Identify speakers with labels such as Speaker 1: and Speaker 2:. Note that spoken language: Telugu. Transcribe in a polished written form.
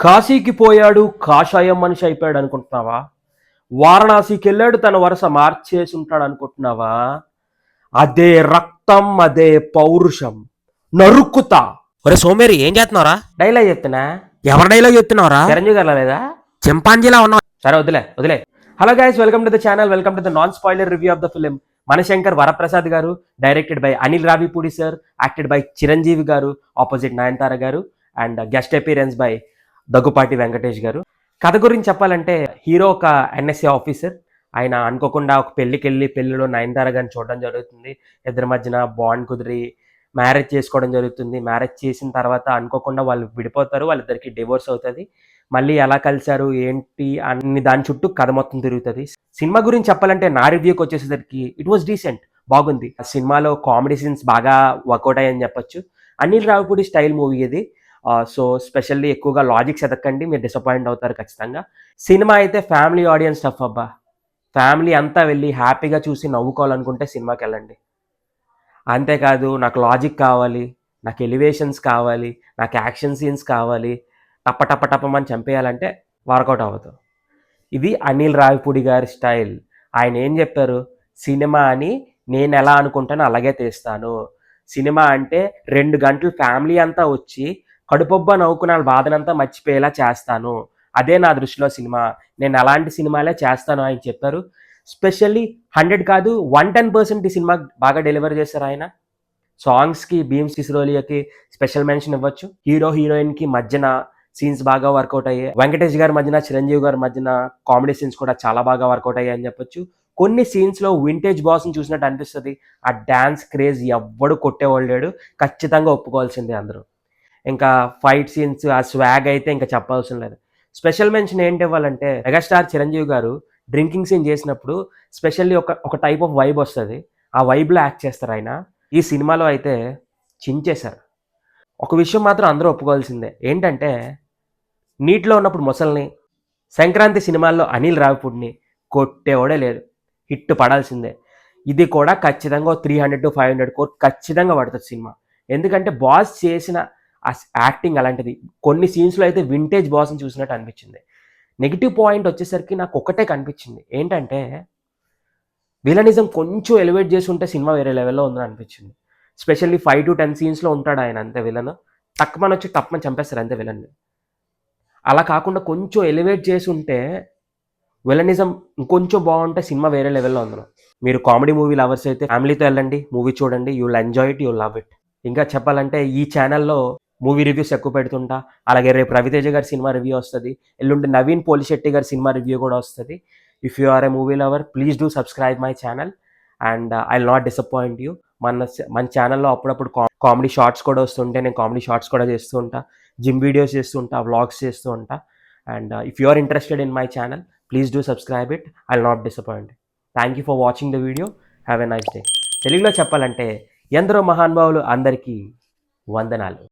Speaker 1: కాశీకి పోయాడు కాషాయం మనిషి అయిపోయాడు అనుకుంటున్నావా? వారణాసికి వెళ్ళాడు తన వరుస మార్చేసి ఉంటాడు అనుకుంటున్నావా? అదే రక్తం, అదే పౌరుషం. నరుక్కుతా.
Speaker 2: ఒరే సోమేరి ఏం చేస్తున్నావురా?
Speaker 1: డైలాగ్ చెప్తున్నా.
Speaker 2: ఎవరి డైలాగ్ చెప్తున్నావురా?
Speaker 1: చిరంజీవి గారు లేదా?
Speaker 2: చింపాంజీలా ఉన్నావు.
Speaker 1: సరే వదిలే వదిలే. Hello guys, welcome to the channel, welcome to the non spoiler review of the film. Manashankar Varaprasad garu, directed by Anil Ravipudi sir, acted by Chiranjeevi garu, opposite Nayanthara garu, and guest appearance by Daggubati Venkatesh garu. కథ గురించి చెప్పాలంటే, హీరో ఒక ఎన్ఎస్ఏ ఆఫీసర్. ఆయన అనుకోకుండా ఒక పెళ్లికి వెళ్ళి పెళ్లిలో నయనతార గారిని చూడడం జరుగుతుంది. ఇద్దరి మధ్యన బాండ్ కుదిరి మ్యారేజ్ చేసుకోవడం జరుగుతుంది. మ్యారేజ్ చేసిన తర్వాత అనుకోకుండా వాళ్ళు విడిపోతారు, వాళ్ళిద్దరికి డివోర్స్ అవుతుంది. మళ్ళీ ఎలా కలిశారు ఏంటి అన్ని దాని చుట్టూ కథ మొత్తం తిరుగుతుంది. సినిమా గురించి చెప్పాలంటే నా రివ్యూకి వచ్చేసరికి ఇట్ వాస్ డీసెంట్, బాగుంది. సినిమాలో కామెడీ సీన్స్ బాగా వర్కౌట్ అయ్యని చెప్పొచ్చు. అనిల్ రావిపూడి స్టైల్ మూవీ ఇది. సో స్పెషల్లీ ఎక్కువగా లాజిక్స్ ఎదక్కండి, మీరు డిసప్పాయింట్ అవుతారు ఖచ్చితంగా. సినిమా అయితే ఫ్యామిలీ ఆడియన్స్ స్టఫ్ అబ్బా. ఫ్యామిలీ అంతా వెళ్ళి హ్యాపీగా చూసి నవ్వుకోవాలనుకుంటే సినిమాకి వెళ్ళండి. అంతేకాదు నాకు లాజిక్ కావాలి, నాకు ఎలివేషన్స్ కావాలి, నాకు యాక్షన్ సీన్స్ కావాలి, టప్పమని చంపేయాలంటే వర్కౌట్ అవ్వదు. ఇది అనిల్ రావిపూడి గారి స్టైల్. ఆయన ఏం చెప్పారు, సినిమా అని నేను ఎలా అనుకుంటానో అలాగే తీస్తాను. సినిమా అంటే 2 గంటలు ఫ్యామిలీ అంతా వచ్చి కడుపొబ్బ నవ్వుకున్న బాధనంతా మర్చిపోయేలా చేస్తాను. అదే నా దృష్టిలో సినిమా. నేను అలాంటి సినిమాలే చేస్తాను ఆయన చెప్పారు. స్పెషల్లీ 100 కాదు 110% ఈ సినిమా బాగా డెలివర్ చేశారు ఆయన. సాంగ్స్కి, భీమ్స్ సిసిరోలియాకి స్పెషల్ మెన్షన్ ఇవ్వచ్చు. హీరో హీరోయిన్కి మధ్యన సీన్స్ బాగా వర్కౌట్ అయ్యాయి. వెంకటేష్ గారి మధ్యన, చిరంజీవి గారి మధ్యన కామెడీ సీన్స్ కూడా చాలా బాగా వర్కౌట్ అయ్యాయి అని చెప్పొచ్చు. కొన్ని సీన్స్లో వింటేజ్ బాస్ని చూసినట్టు అనిపిస్తుంది. ఆ డ్యాన్స్ క్రేజ్ ఎవ్వడు కొట్టేవాళ్ళు లేడు, ఖచ్చితంగా ఒప్పుకోవాల్సిందే అందరూ. ఇంకా ఫైట్ సీన్స్, ఆ స్వాగ్ అయితే ఇంకా చెప్పాల్సిన లేదు. స్పెషల్ మెన్షన్ ఏంటి ఇవ్వాలంటే, మెగాస్టార్ చిరంజీవి గారు డ్రింకింగ్ సీన్ చేసినప్పుడు స్పెషల్లీ ఒక టైప్ ఆఫ్ వైబ్ వస్తుంది. ఆ వైబ్లో యాక్ట్ చేస్తారు ఆయన. ఈ సినిమాలో అయితే చించేశారు. ఒక విషయం మాత్రం అందరూ ఒప్పుకోవాల్సిందే, ఏంటంటే నీటిలో ఉన్నప్పుడు మొసల్ని, సంక్రాంతి సినిమాల్లో అనిల్ రావిపూడిని కొట్టేవాడే లేదు. హిట్ పడాల్సిందే. ఇది కూడా ఖచ్చితంగా 300 to 500 కోట్ ఖచ్చితంగా పడుతుంది సినిమా. ఎందుకంటే బాస్ చేసిన ఆ యాక్టింగ్ అలాంటిది. కొన్ని సీన్స్లో అయితే వింటేజ్ బాస్ని చూసినట్టు అనిపించింది. నెగిటివ్ పాయింట్ వచ్చేసరికి నాకు ఒకటే కనిపించింది, ఏంటంటే విలనిజం కొంచెం ఎలివేట్ చేసి ఉంటే సినిమా వేరే లెవెల్లో ఉందని అనిపించింది. స్పెషల్లీ 5 to 10 సీన్స్లో ఉంటాడు ఆయన, అంతే విలన్. టక్మని వచ్చి టప్మని చంపేస్తారు అంతే విలన్ని. అలా కాకుండా కొంచెం ఎలివేట్ చేసి ఉంటే విలనిజం ఇంకొంచెం బాగుంటే సినిమా వేరే లెవెల్లో ఉంది. మీరు కామెడీ మూవీ లవర్స్ అయితే ఫ్యామిలీతో వెళ్ళండి, మూవీ చూడండి, you will enjoy it, you love it. ఇంకా చెప్పాలంటే ఈ ఛానల్లో మూవీ రివ్యూస్ ఎక్కువ పెడుతుంటా. అలాగే రేపు రవితేజ గారి సినిమా రివ్యూ వస్తుంది, ఎల్లుండి నవీన్ పోలిశెట్టి గారి సినిమా రివ్యూ కూడా వస్తుంది. If you are a movie lover, please do subscribe my channel and I will not disappoint you. మన ఛానల్లో అప్పుడప్పుడు కామెడీ షార్ట్స్ కూడా వస్తుంటే నేను కామెడీ షార్ట్స్ కూడా చేస్తూ ఉంటా, జిమ్ వీడియోస్ చేస్తూ ఉంటా, వ్లాగ్స్ చేస్తూ ఉంటా. And if you are interested in my channel, please do subscribe it, I will not disappoint. Thank you for watching the video. Have a nice day. తెలుగులో చెప్పాలంటే, ఎందరో మహానుభావులు అందరికీ వందనాలు.